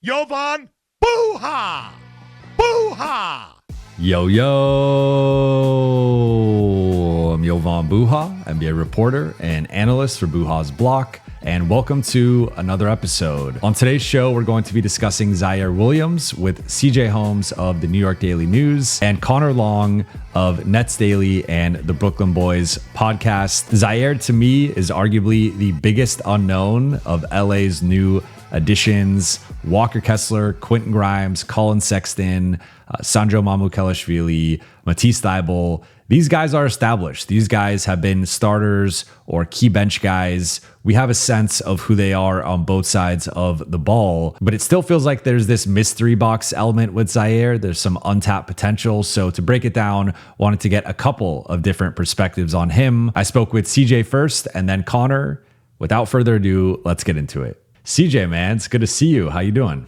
Jovan, Buha! Buha! Yo, yo! I'm Jovan Buha, NBA reporter and analyst for Buha's Block, and welcome to another episode. On today's show, we're going to be discussing Ziaire Williams with CJ Holmes of the New York Daily News and Connor Long of Nets Daily and the Brooklyn Boys podcast. Ziaire, to me, is arguably the biggest unknown of LA's new additions. Walker Kessler, Quentin Grimes, Colin Sexton, Sandro Mamukelashvili, Matisse Thybulle. These guys are established. These guys have been starters or key bench guys. We have a sense of who they are on both sides of the ball, but it still feels like there's this mystery box element with Ziaire. There's some untapped potential. So to break it down, wanted to get a couple of different perspectives on him. I spoke with CJ first and then Connor. Without further ado, let's get into it. CJ, man, it's good to see you. How you doing?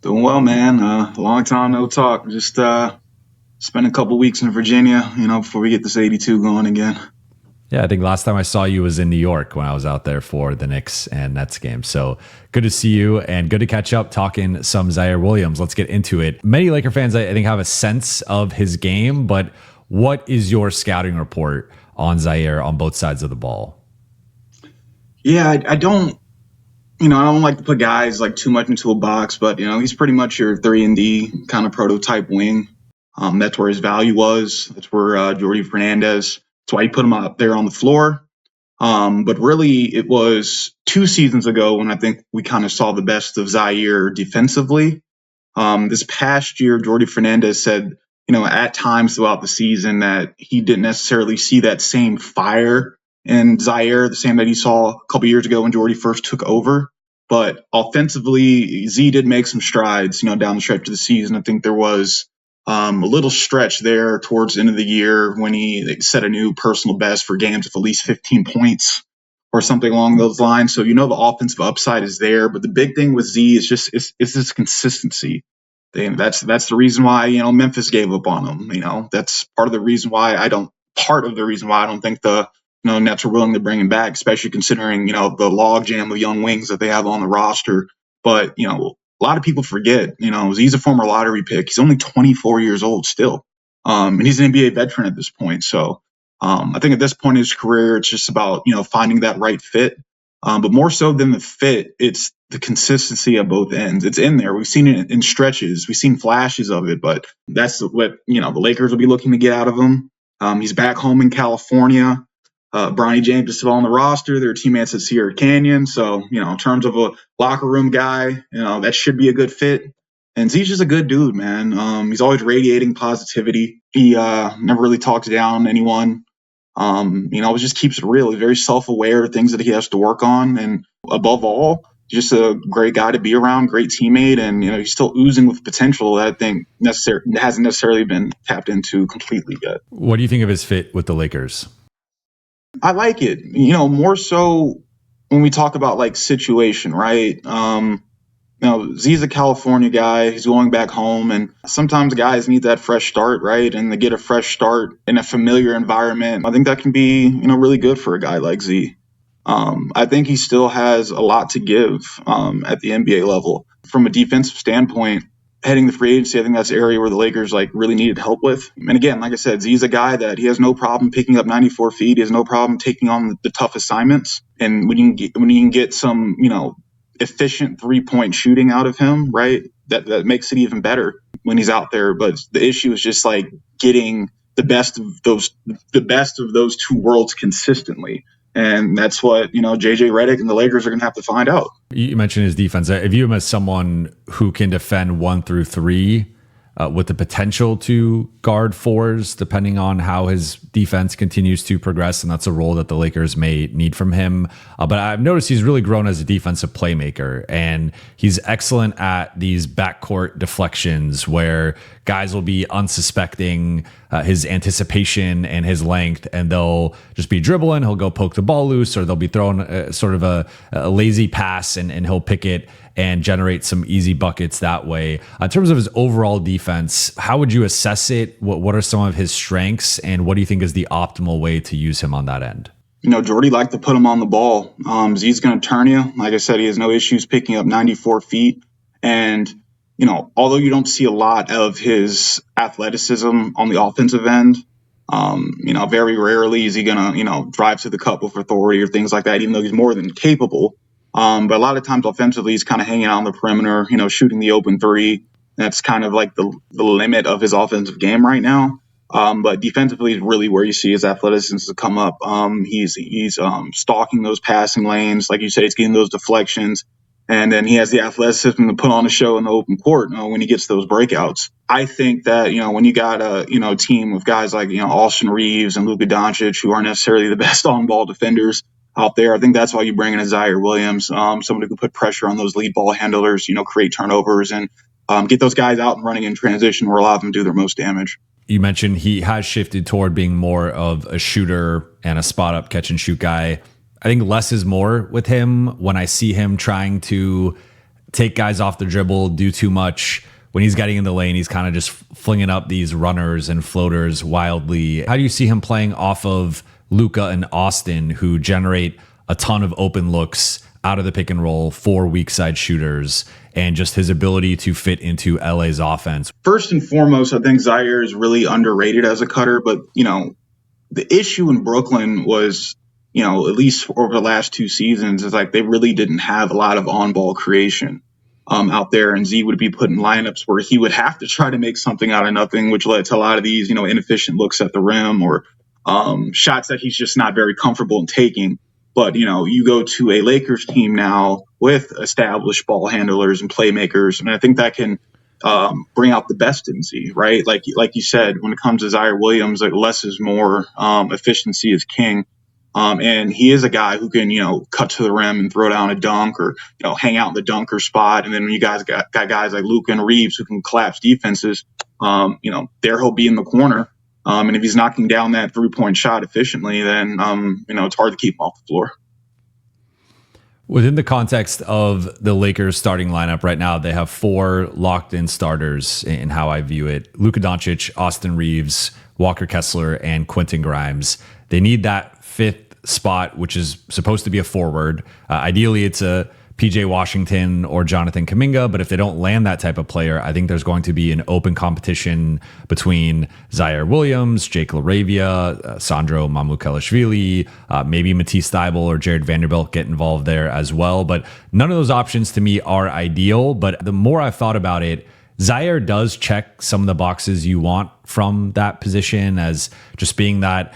Doing well, man. Long time no talk. Just spent a couple weeks in Virginia, before we get this 82 going again. Yeah, I think last time I saw you was in New York when I was out there for the Knicks and Nets game. So good to see you and good to catch up talking some Ziaire Williams. Let's get into it. Many Laker fans, I think, have a sense of his game, but what is your scouting report on Ziaire on both sides of the ball? Yeah, I don't like to put guys like too much into a box, but he's pretty much your 3-and-D kind of prototype wing. That's where his value was. That's where Jordi Fernandez. That's why he put him out there on the floor. But really, it was 2 seasons ago when I think we kind of saw the best of Ziaire defensively. This past year, Jordi Fernandez said, at times throughout the season that he didn't necessarily see that same fire in Ziaire, the same that he saw a couple years ago when Jordi first took over. But offensively, Z did make some strides, down the stretch of the season. I think there was a little stretch there towards the end of the year when he set a new personal best for games with at least 15 points or something along those lines. So, the offensive upside is there. But the big thing with Z is just it's this consistency. That's the reason why, Memphis gave up on him. That's part of the reason why I don't think the Nets are willing to bring him back, especially considering, the logjam of young wings that they have on the roster. But, a lot of people forget, he's a former lottery pick. He's only 24 years old still. And he's an NBA veteran at this point. So I think at this point in his career, it's just about, finding that right fit. But more so than the fit, it's the consistency of both ends. It's in there. We've seen it in stretches. We've seen flashes of it, but that's what, the Lakers will be looking to get out of him. He's back home in California. Bronny James is still on the roster. They're teammates at Sierra Canyon. So, in terms of a locker room guy, that should be a good fit. And Z's just a good dude, man. He's always radiating positivity. He never really talks down anyone. It just keeps it real. He's very self-aware of things that he has to work on. And above all, just a great guy to be around, great teammate. And, he's still oozing with potential that I think hasn't necessarily been tapped into completely yet. What do you think of his fit with the Lakers? I like it, more so when we talk about like situation, right? Z's a California guy. He's going back home, and sometimes guys need that fresh start, right? And they get a fresh start in a familiar environment. I think that can be, really good for a guy like Z. I think he still has a lot to give at the NBA level. From a defensive standpoint, heading the free agency, I think that's an area where the Lakers really needed help with. And again, like I said, Z's a guy that he has no problem picking up 94 feet. He has no problem taking on the tough assignments. And when you can get some, efficient 3-point shooting out of him, right, that makes it even better when he's out there. But the issue is just getting the best of those 2 worlds consistently. And that's what, JJ Redick and the Lakers are going to have to find out. You mentioned his defense. I view him as someone who can defend 1 through 3 with the potential to guard 4s, depending on how his defense continues to progress. And that's a role that the Lakers may need from him. But I've noticed he's really grown as a defensive playmaker, and he's excellent at these backcourt deflections where guys will be unsuspecting his anticipation and his length, and they'll just be dribbling. He'll go poke the ball loose, or they'll be throwing sort of a lazy pass, and he'll pick it and generate some easy buckets that way. In terms of his overall defense, how would you assess it? What are some of his strengths, and what do you think is the optimal way to use him on that end? Jordy liked to put him on the ball. Z's going to turn you. Like I said, he has no issues picking up 94 feet. And, although you don't see a lot of his athleticism on the offensive end, very rarely is he going to, drive to the cup with authority or things like that, even though he's more than capable. But a lot of times offensively, he's kind of hanging out on the perimeter, shooting the open three. That's kind of like the limit of his offensive game right now. But defensively is really where you see his athleticism to come up. He's stalking those passing lanes. Like you said, he's getting those deflections. And then he has the athleticism to put on a show in the open court when he gets those breakouts. I think that, when you got a team of guys like, Austin Reeves and Luka Doncic, who aren't necessarily the best on-ball defenders out there, I think that's why you bring in a Ziaire Williams, someone who can put pressure on those lead ball handlers, create turnovers and get those guys out and running in transition where a lot of them do their most damage. You mentioned he has shifted toward being more of a shooter and a spot up catch and shoot guy. I think less is more with him. When I see him trying to take guys off the dribble, do too much, when he's getting in the lane, he's kind of just flinging up these runners and floaters wildly. How do you see him playing off of Luka and Austin, who generate a ton of open looks out of the pick and roll for weak side shooters, and just his ability to fit into LA's offense? First and foremost, I think Ziaire is really underrated as a cutter, but, the issue in Brooklyn was, at least over the last two seasons, is like they really didn't have a lot of on-ball creation out there, and Z would be put in lineups where he would have to try to make something out of nothing, which led to a lot of these, inefficient looks at the rim or shots that he's just not very comfortable in taking. But, you go to a Lakers team now with established ball handlers and playmakers, and I think that can bring out the best in Z, right? Like you said, when it comes to Ziaire Williams, like less is more, efficiency is king. And he is a guy who can, cut to the rim and throw down a dunk or, hang out in the dunker spot. And then when you guys got guys like Luka and Reeves who can collapse defenses, there he'll be in the corner. And if he's knocking down that 3-point shot efficiently, then, it's hard to keep him off the floor. Within the context of the Lakers starting lineup right now, they have 4 locked in starters in how I view it: Luka Doncic, Austin Reeves, Walker Kessler, and Quentin Grimes. They need that 5th spot, which is supposed to be a forward. Ideally, it's a PJ Washington or Jonathan Kuminga, but if they don't land that type of player, I think there's going to be an open competition between Ziaire Williams, Jake LaRavia, Sandro Mamukelashvili, maybe Matisse Thybulle or Jared Vanderbilt get involved there as well. But none of those options to me are ideal. But the more I've thought about it, Ziaire does check some of the boxes you want from that position, as just being that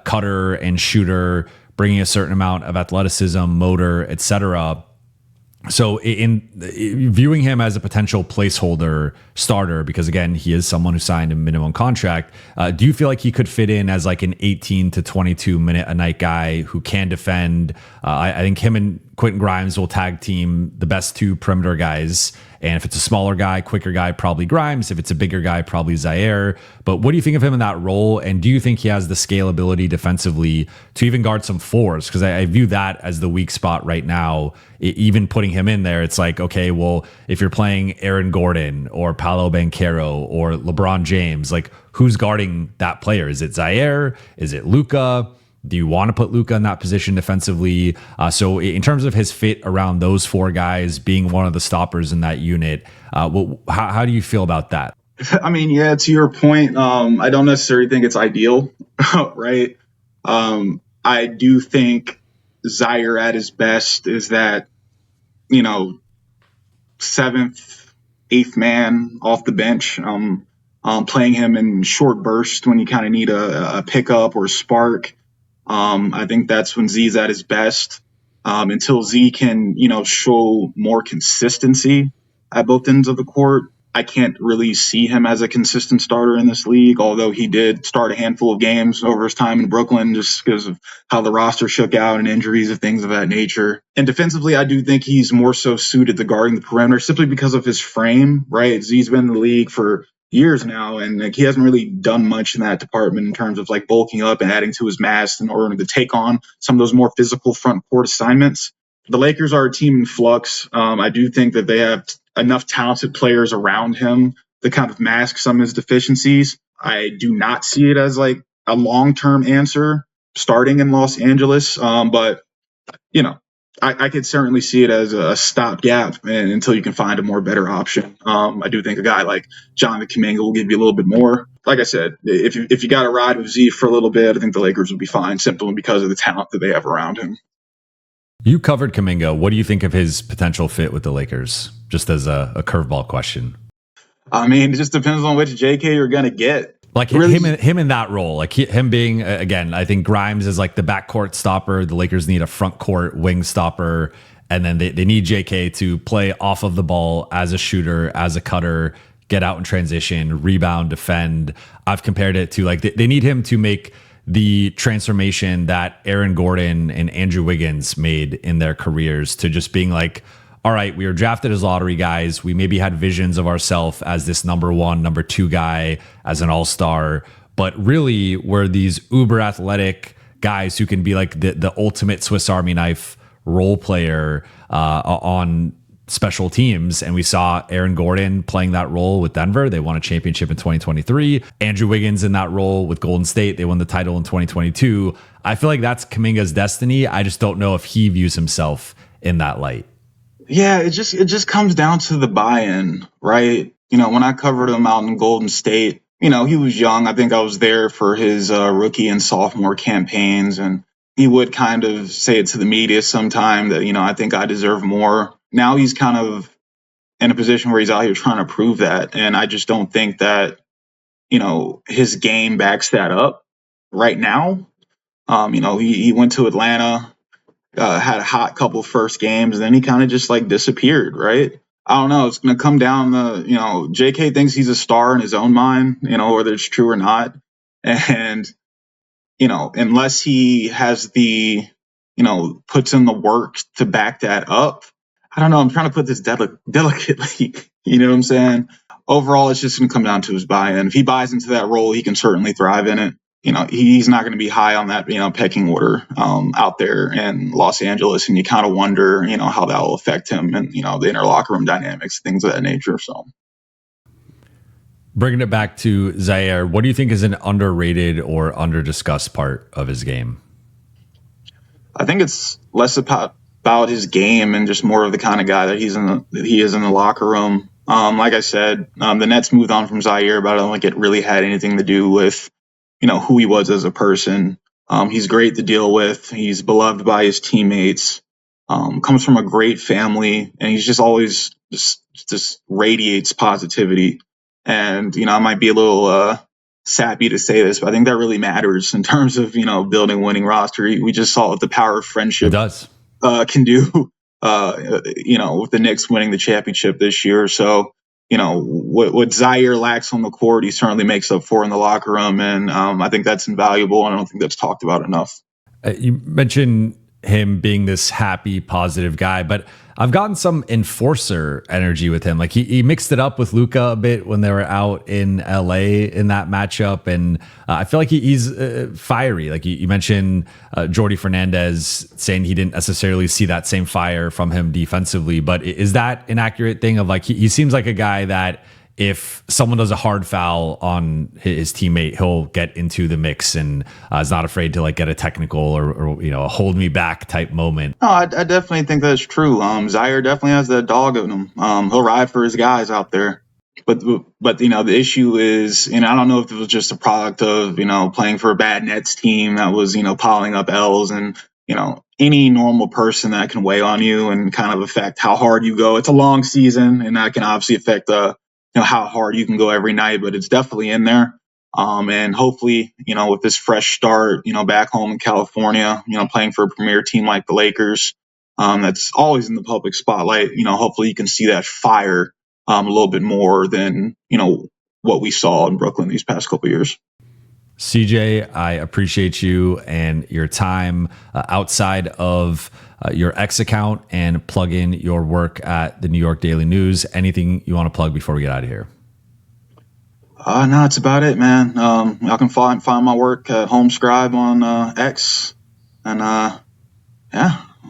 cutter and shooter, bringing a certain amount of athleticism, motor, etc. So in viewing him as a potential placeholder starter, because again, he is someone who signed a minimum contract, do you feel like he could fit in as like an 18 to 22 minute a night guy who can defend? I think him and Quentin Grimes will tag team the best 2 perimeter guys. And if it's a smaller guy, quicker guy, probably Grimes. If it's a bigger guy, probably Ziaire. But what do you think of him in that role? And do you think he has the scalability defensively to even guard some 4s? Because I view that as the weak spot right now. Even putting him in there, it's like, okay, well, if you're playing Aaron Gordon or Paolo Banchero or LeBron James, like who's guarding that player? Is it Ziaire? Is it Luka? Do you want to put Luka in that position defensively? So in terms of his fit around those 4 guys being one of the stoppers in that unit, how do you feel about that? I mean, yeah, to your point, I don't necessarily think it's ideal, right? I do think Ziaire at his best is that, 7th, 8th man off the bench, playing him in short bursts when you kind of need a pickup or a spark. I think that's when Z's at his best. Until Z can, show more consistency at both ends of the court, I can't really see him as a consistent starter in this league, although he did start a handful of games over his time in Brooklyn just because of how the roster shook out and injuries and things of that nature. And defensively, I do think he's more so suited to guarding the perimeter simply because of his frame, right? Z's been in the league for years now, and like he hasn't really done much in that department in terms of like bulking up and adding to his mass in order to take on some of those more physical front court assignments. The Lakers are a team in flux. I do think that they have enough talented players around him to kind of mask some of his deficiencies. I do not see it as like a long-term answer starting in Los Angeles. But I could certainly see it as a stopgap until you can find a more better option. I do think a guy like Jovan Kuminga will give you a little bit more. Like I said, if you got to ride with Z for a little bit, I think the Lakers will be fine simply because of the talent that they have around him. You covered Kuminga. What do you think of his potential fit with the Lakers? Just as a curveball question. I mean, it just depends on which JK you're going to get. Like really? him in that role, like him being, again, I think Grimes is like the backcourt stopper. The Lakers need a front court wing stopper. And then they need JK to play off of the ball as a shooter, as a cutter, get out in transition, rebound, defend. I've compared it to like they need him to make the transformation that Aaron Gordon and Andrew Wiggins made in their careers to just being like, all right, we were drafted as lottery guys. We maybe had visions of ourselves as this number one, number two guy, as an all-star, but really we're these uber athletic guys who can be like the ultimate Swiss Army knife role player on special teams. And we saw Aaron Gordon playing that role with Denver. They won a championship in 2023. Andrew Wiggins in that role with Golden State. They won the title in 2022. I feel like that's Kuminga's destiny. I just don't know if he views himself in that light. Yeah, it just comes down to the buy-in, right? You know, when I covered him out in Golden State, you know, he was young. I think I was there for his rookie and sophomore campaigns, and he would kind of say it to the media sometime that, you know, I think I deserve more. Now he's kind of in a position where he's out here trying to prove that, and I just don't think that, you know, his game backs that up right now. You know, he went to Atlanta. Had a hot couple first games, and then he kind of just like disappeared, right? I don't know. It's going to come down to, you know, JK thinks he's a star in his own mind, you know, whether it's true or not. And, you know, unless he has the, you know, puts in the work to back that up, I don't know. I'm trying to put this delicately, you know what I'm saying? Overall, it's just going to come down to his buy-in. If he buys into that role, he can certainly thrive in it. You know, he's not going to be high on that, you know, pecking order out there in Los Angeles. And you kind of wonder, you know, how that will affect him and, you know, the inner locker room dynamics, things of that nature. So bringing it back to Ziaire, what do you think is an underrated or under-discussed part of his game? I think it's less about his game and just more of the kind of guy that he is in the locker room. Like I said, the Nets moved on from Ziaire, but I don't think it really had anything to do with, you know, who he was as a person. He's great to deal with. He's beloved by his teammates, comes from a great family, and he's just always just radiates positivity. And, you know, I might be a little sappy to say this, but I think that really matters in terms of, you know, building a winning roster. We just saw what the power of friendship can do, you know, with the Knicks winning the championship this year. So, you know, what Ziaire lacks on the court, he certainly makes up for in the locker room. And I think that's invaluable. And I don't think that's talked about enough. You mentioned him being this happy, positive guy, but I've gotten some enforcer energy with him. Like he mixed it up with Luka a bit when they were out in LA in that matchup. And I feel like he's fiery. Like you mentioned Jordi Fernandez saying he didn't necessarily see that same fire from him defensively, but is that an accurate thing of like, he seems like a guy that if someone does a hard foul on his teammate, he'll get into the mix and is not afraid to like get a technical or you know, a hold me back type moment. No, I definitely think that's true. Ziaire definitely has that dog in him. He'll ride for his guys out there. But you know, the issue is, you know, I don't know if it was just a product of, you know, playing for a bad Nets team that was, you know, piling up L's, and, you know, any normal person that can weigh on you and kind of affect how hard you go. It's a long season, and that can obviously affect you know, how hard you can go every night, but it's definitely in there. And hopefully, you know, with this fresh start, you know, back home in California, you know, playing for a premier team like the Lakers, that's always in the public spotlight, you know, hopefully you can see that fire a little bit more than, you know, what we saw in Brooklyn these past couple of years. CJ, I appreciate you and your time outside of your X account, and plug in your work at the New York Daily News. Anything you want to plug before we get out of here? No, that's about it, man. Y'all can find my work at Holmes Scribe on X, and yeah,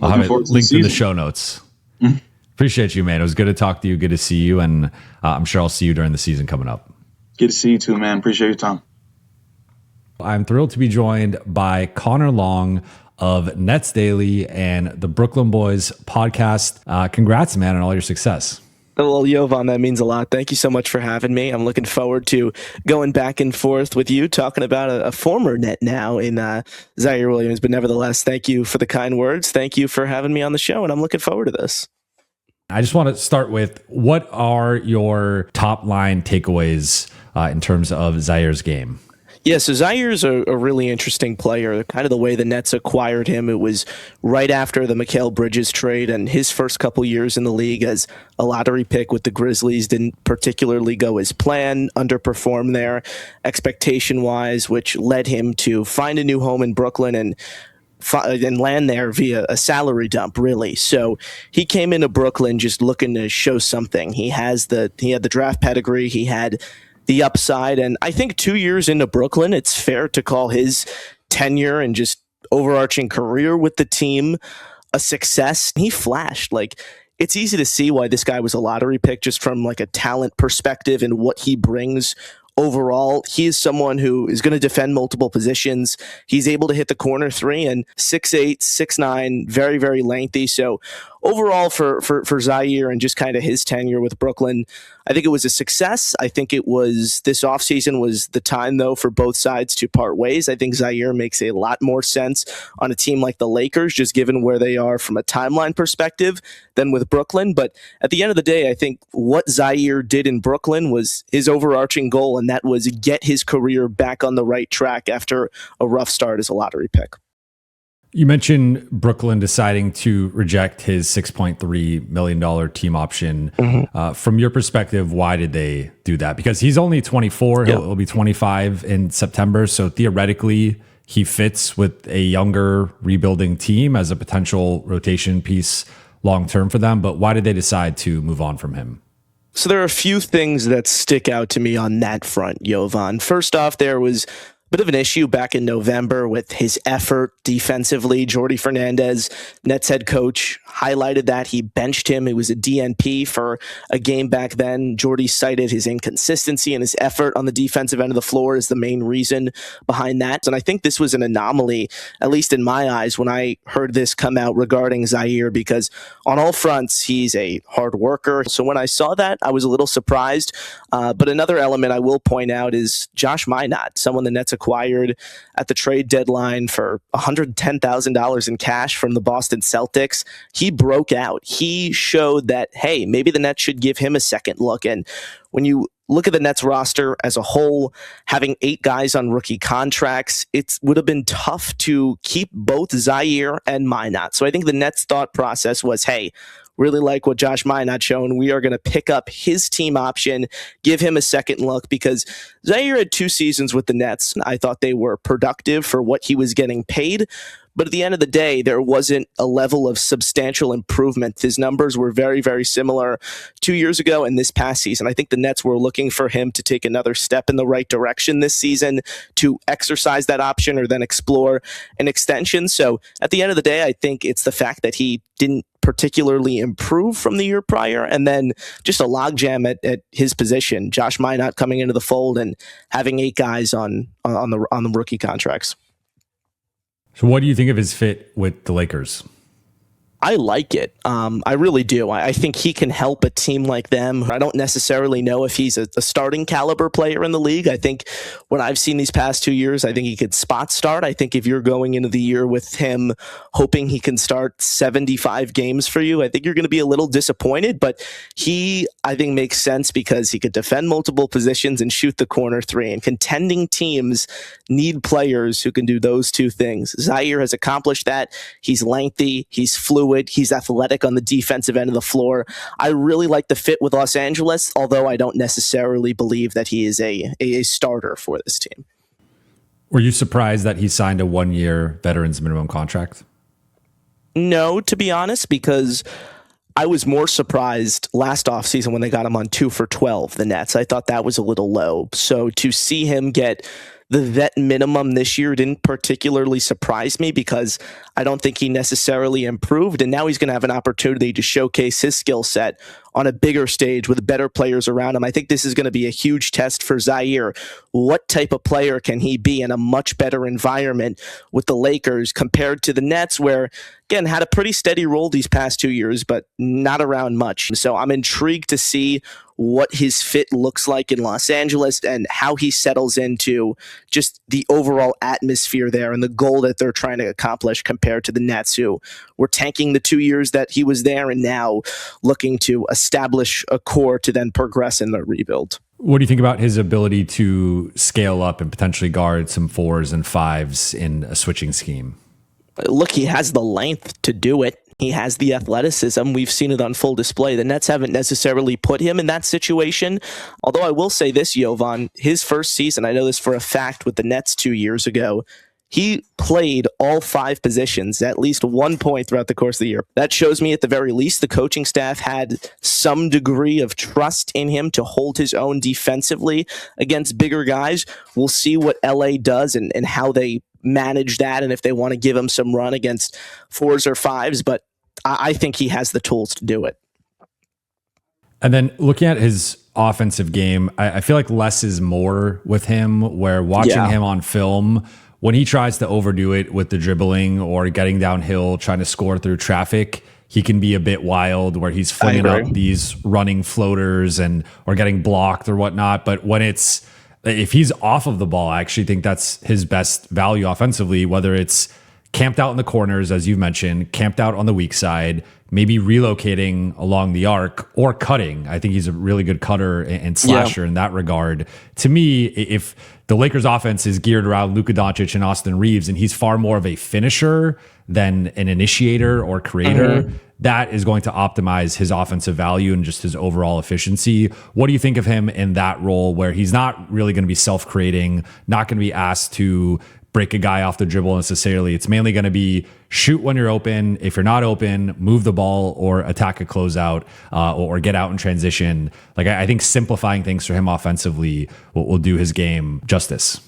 I'll have it linked in the show notes. Mm-hmm. Appreciate you, man. It was good to talk to you. Good to see you, and I'm sure I'll see you during the season coming up. Good to see you too, man. Appreciate your time. I'm thrilled to be joined by Connor Long of Nets Daily and the Brooklyn Boys podcast. Congrats, man, on all your success. Well, Jovan, that means a lot. Thank you so much for having me. I'm looking forward to going back and forth with you, talking about a former Net now in Ziaire Williams. But nevertheless, thank you for the kind words. Thank you for having me on the show, and I'm looking forward to this. I just want to start with, what are your top line takeaways in terms of Ziaire's game? Yeah, so Ziaire's a really interesting player. Kind of the way the Nets acquired him, it was right after the Mikal Bridges trade, and his first couple years in the league as a lottery pick with the Grizzlies didn't particularly go as planned, underperformed there expectation-wise, which led him to find a new home in Brooklyn and land there via a salary dump, really. So he came into Brooklyn just looking to show something. He had the draft pedigree, he had the upside, and I think 2 years into Brooklyn, it's fair to call his tenure and just overarching career with the team a success. He flashed. Like, it's easy to see why this guy was a lottery pick just from like a talent perspective and what he brings. Overall, he is someone who is going to defend multiple positions. He's able to hit the corner three, and 6'8", 6'9", very, very lengthy. So overall for Ziaire and just kind of his tenure with Brooklyn, I think it was a success. I think it was, this offseason was the time, though, for both sides to part ways. I think Ziaire makes a lot more sense on a team like the Lakers, just given where they are from a timeline perspective, than with Brooklyn. But at the end of the day, I think what Ziaire did in Brooklyn was his overarching goal, and that was get his career back on the right track after a rough start as a lottery pick. You mentioned Brooklyn deciding to reject his $6.3 million team option. Mm-hmm. From your perspective, why did they do that? Because he's only 24. Yep. He'll be 25 in September. So theoretically, he fits with a younger rebuilding team as a potential rotation piece long-term for them. But why did they decide to move on from him? So there are a few things that stick out to me on that front, Jovan. First off, there was bit of an issue back in November with his effort defensively. Jordi Fernandez, Nets head coach, highlighted that. He benched him. It was a DNP for a game back then. Jordi cited his inconsistency and his effort on the defensive end of the floor as the main reason behind that. And I think this was an anomaly, at least in my eyes, when I heard this come out regarding Ziaire, because on all fronts, he's a hard worker. So when I saw that, I was a little surprised. But another element I will point out is Josh Minott, someone the Nets acquired at the trade deadline for $110,000 in cash from the Boston Celtics. He broke out. He showed that, hey, maybe the Nets should give him a second look. And when you look at the Nets roster as a whole, having 8 guys on rookie contracts, it would have been tough to keep both Ziaire and Minott. So I think the Nets thought process was, hey, really like what Josh Minott shown. We are going to pick up his team option, give him a second look, because Ziaire had 2 seasons with the Nets. I thought they were productive for what he was getting paid. But at the end of the day, there wasn't a level of substantial improvement. His numbers were very, very similar 2 years ago and this past season. I think the Nets were looking for him to take another step in the right direction this season, to exercise that option or then explore an extension. So at the end of the day, I think it's the fact that he didn't particularly improve from the year prior, and then just a logjam at his position. Josh Minott coming into the fold and having 8 guys on the rookie contracts. So what do you think of his fit with the Lakers? I like it. I really do. I think he can help a team like them. I don't necessarily know if he's a starting caliber player in the league. I think what I've seen these past 2 years, I think he could spot start. I think if you're going into the year with him hoping he can start 75 games for you, I think you're going to be a little disappointed. But he, I think, makes sense because he could defend multiple positions and shoot the corner 3. And contending teams need players who can do those 2 things. Ziaire has accomplished that. He's lengthy. He's fluid. He's athletic on the defensive end of the floor. I really like the fit with Los Angeles, although I don't necessarily believe that he is a starter for this team. Were you surprised that he signed a 1-year veterans minimum contract? No, to be honest, because I was more surprised last offseason when they got him on 2 for $12, the Nets. I thought that was a little low. So to see him get the vet minimum this year didn't particularly surprise me, because I don't think he necessarily improved. And now he's going to have an opportunity to showcase his skill set on a bigger stage with better players around him. I think this is going to be a huge test for Ziaire. What type of player can he be in a much better environment with the Lakers compared to the Nets, where, again, had a pretty steady role these past 2 years, but not around much. So I'm intrigued to see what his fit looks like in Los Angeles and how he settles into just the overall atmosphere there and the goal that they're trying to accomplish compared to the Nets, who were tanking the 2 years that he was there and now looking to establish a core to then progress in the rebuild. What do you think about his ability to scale up and potentially guard some 4s and 5s in a switching scheme? Look, he has the length to do it. He has the athleticism. We've seen it on full display. The Nets haven't necessarily put him in that situation. Although I will say this, Jovan, his first season, I know this for a fact with the Nets 2 years ago, he played all 5 positions at least one point throughout the course of the year. That shows me at the very least the coaching staff had some degree of trust in him to hold his own defensively against bigger guys. We'll see what LA does and how they manage that and if they want to give him some run against 4s or 5s, but I think he has the tools to do it. And then looking at his offensive game, I feel like less is more with him, where watching him on film, when he tries to overdo it with the dribbling or getting downhill, trying to score through traffic, he can be a bit wild where he's flinging up these running floaters or getting blocked or whatnot. But if he's off of the ball, I actually think that's his best value offensively, whether it's camped out in the corners, as you mentioned, camped out on the weak side, maybe relocating along the arc or cutting. I think he's a really good cutter and slasher in that regard. To me, if the Lakers offense is geared around Luka Doncic and Austin Reeves, and he's far more of a finisher than an initiator or creator, that is going to optimize his offensive value and just his overall efficiency. What do you think of him in that role where he's not really going to be self-creating, not going to be asked to break a guy off the dribble necessarily? It's mainly going to be shoot when you're open. If you're not open, move the ball or attack a closeout or get out in transition. Like I think simplifying things for him offensively will do his game justice.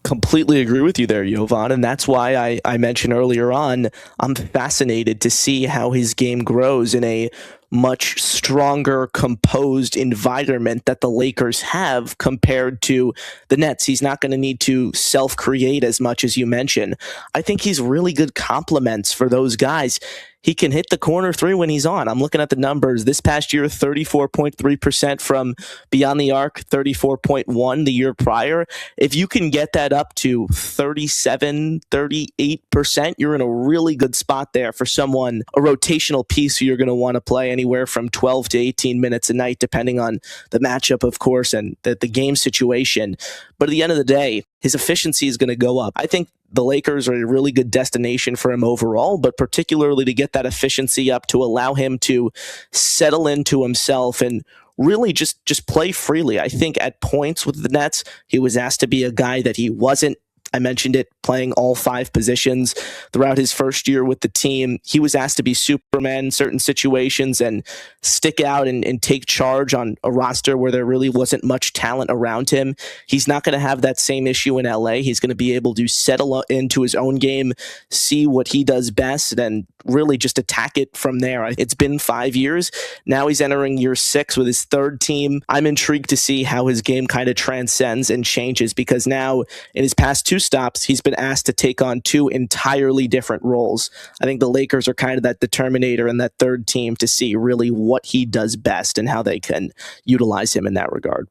Completely agree with you there, Jovan, and that's why I mentioned earlier on, I'm fascinated to see how his game grows in a much stronger, composed environment that the Lakers have compared to the Nets. He's not going to need to self-create as much as you mentioned. I think he's really good complements for those guys. He can hit the corner 3 when he's on. I'm looking at the numbers. This past year, 34.3% from beyond the arc, 34.1% the year prior. If you can get that up to 37, 38%, you're in a really good spot there for someone, a rotational piece who you're going to want to play anywhere from 12 to 18 minutes a night, depending on the matchup, of course, and the game situation. But at the end of the day, his efficiency is going to go up. I think the Lakers are a really good destination for him overall, but particularly to get that efficiency up to allow him to settle into himself and really just play freely. I think at points with the Nets, he was asked to be a guy that he wasn't. I mentioned it, playing all 5 positions throughout his first year with the team. He was asked to be Superman in certain situations and stick out and take charge on a roster where there really wasn't much talent around him. He's not going to have that same issue in LA. He's going to be able to settle into his own game, see what he does best, and really just attack it from there. It's been 5 years. Now he's entering year 6 with his 3rd team. I'm intrigued to see how his game kind of transcends and changes, because now in his past 2 stops, he's been asked to take on 2 entirely different roles. I think the Lakers are kind of that determinator and that 3rd team to see really what he does best and how they can utilize him in that regard.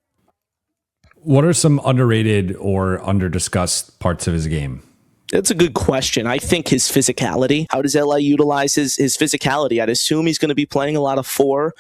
What are some underrated or under-discussed parts of his game? That's a good question. I think his physicality. How does LA utilize his physicality? I'd assume he's going to be playing a lot of 4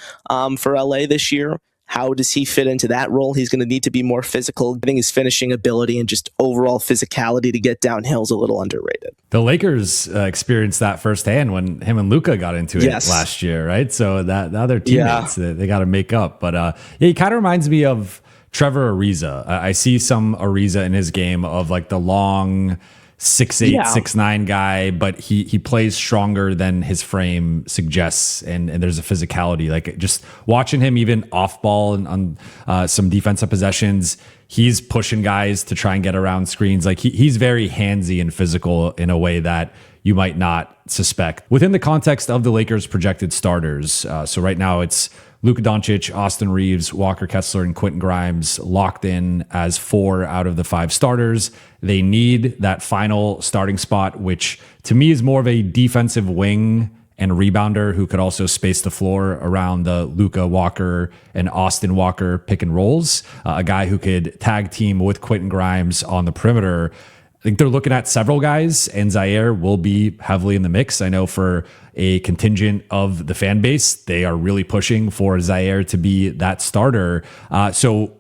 for LA this year. How does he fit into that role? He's going to need to be more physical. I think his finishing ability and just overall physicality to get downhill is a little underrated. The Lakers experienced that firsthand when him and Luka got into it last year, right? So that the other teammates, they got to make up. But he kind of reminds me of Trevor Ariza. I see some Ariza in his game of like the long 6'8", 6'9" guy, but he plays stronger than his frame suggests, and there's a physicality. Like, just watching him even off ball and on some defensive possessions, he's pushing guys to try and get around screens. Like, he's very handsy and physical in a way that you might not suspect. Within the context of the Lakers' projected starters, so right now it's Luka Doncic, Austin Reeves, Walker Kessler, and Quentin Grimes locked in as 4 out of the 5 starters. They need that final starting spot, which to me is more of a defensive wing and rebounder who could also space the floor around the Luka Walker and Austin Walker pick and rolls. A guy who could tag team with Quentin Grimes on the perimeter. I think they're looking at several guys, and Ziaire will be heavily in the mix. I know for a contingent of the fan base, they are really pushing for Ziaire to be that starter. So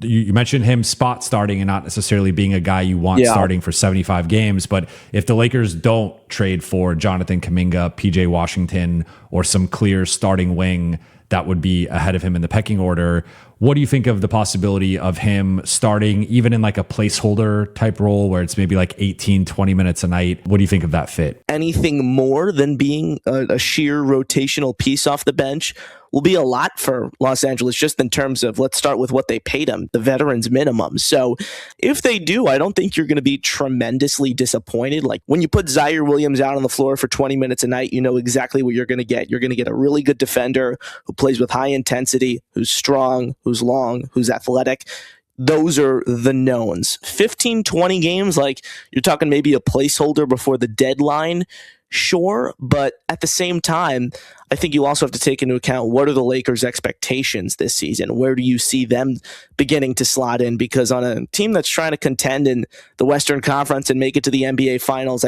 you mentioned him spot starting and not necessarily being a guy you want starting for 75 games. But if the Lakers don't trade for Jonathan Kuminga, PJ Washington, or some clear starting wing that would be ahead of him in the pecking order, what do you think of the possibility of him starting even in like a placeholder type role where it's maybe like 18, 20 minutes a night? What do you think of that fit? Anything more than being a sheer rotational piece off the bench will be a lot for Los Angeles, just in terms of, let's start with what they paid him, the veterans minimum. So if they do, I don't think you're going to be tremendously disappointed. Like, when you put Ziaire Williams out on the floor for 20 minutes a night, you know exactly what you're going to get. You're going to get a really good defender who plays with high intensity, who's strong, who's long, who's athletic. Those are the knowns. 15, 20 games, like, you're talking maybe a placeholder before the deadline. Sure, but at the same time, I think you also have to take into account, what are the Lakers' expectations this season? Where do you see them beginning to slot in? Because on a team that's trying to contend in the Western Conference and make it to the NBA Finals,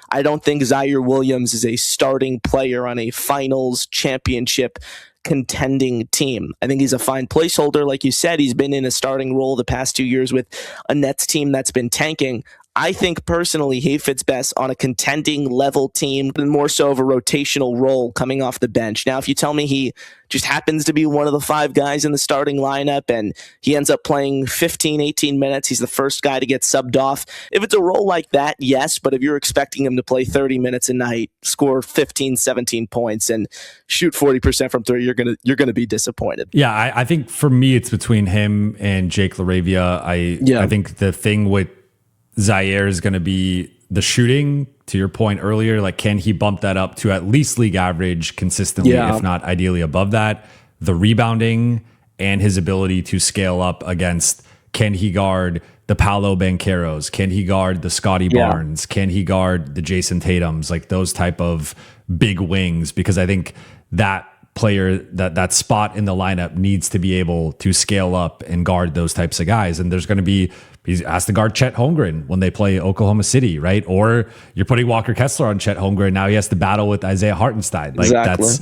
I don't think Ziaire Williams is a starting player on a Finals championship contending team. I think he's a fine placeholder. Like you said, he's been in a starting role the past 2 years with a Nets team that's been tanking. I think personally he fits best on a contending level team and more so of a rotational role coming off the bench. Now, if you tell me he just happens to be one of the 5 guys in the starting lineup and he ends up playing 15, 18 minutes, he's the first guy to get subbed off. If it's a role like that, yes, but if you're expecting him to play 30 minutes a night, score 15, 17 points and shoot 40% from 3, you're going to be disappointed. Yeah, I think for me it's between him and Jake LaRavia. I think the thing with Ziaire is going to be the shooting. To your point earlier, like, can he bump that up to at least league average consistently, if not ideally above that? The rebounding and his ability to scale up against, can he guard the Paolo Bancheros? Can he guard the Scotty Barnes? Can he guard the Jason Tatums? Like, those type of big wings, because I think that player, that spot in the lineup needs to be able to scale up and guard those types of guys. And there's going to be, he has to guard Chet Holmgren when they play Oklahoma City, right? Or you're putting Walker Kessler on Chet Holmgren. Now he has to battle with Isaiah Hartenstein. Like, that's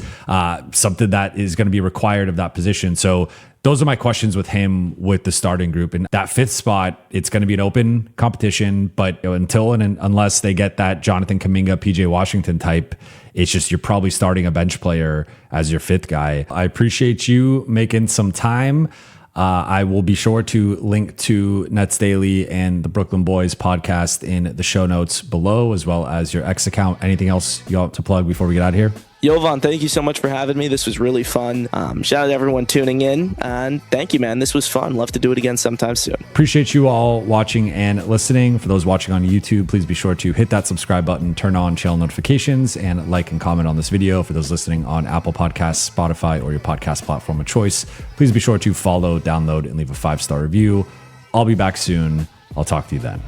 something that is going to be required of that position. So those are my questions with him with the starting group. And that 5th spot, it's going to be an open competition. But until and unless they get that Jonathan Kuminga, PJ Washington type, it's just, you're probably starting a bench player as your 5th guy. I appreciate you making some time. I will be sure to link to Nets Daily and the Brooklyn Boys podcast in the show notes below, as well as your X account. Anything else you want to plug before we get out of here? Jovan, thank you so much for having me. This was really fun. Shout out to everyone tuning in, and thank you, man. This was fun. Love to do it again sometime soon. Appreciate you all watching and listening. For those watching on YouTube, please be sure to hit that subscribe button, turn on channel notifications, and like and comment on this video. For those listening on Apple Podcasts, Spotify, or your podcast platform of choice, please be sure to follow, download, and leave a 5-star review. I'll be back soon. I'll talk to you then.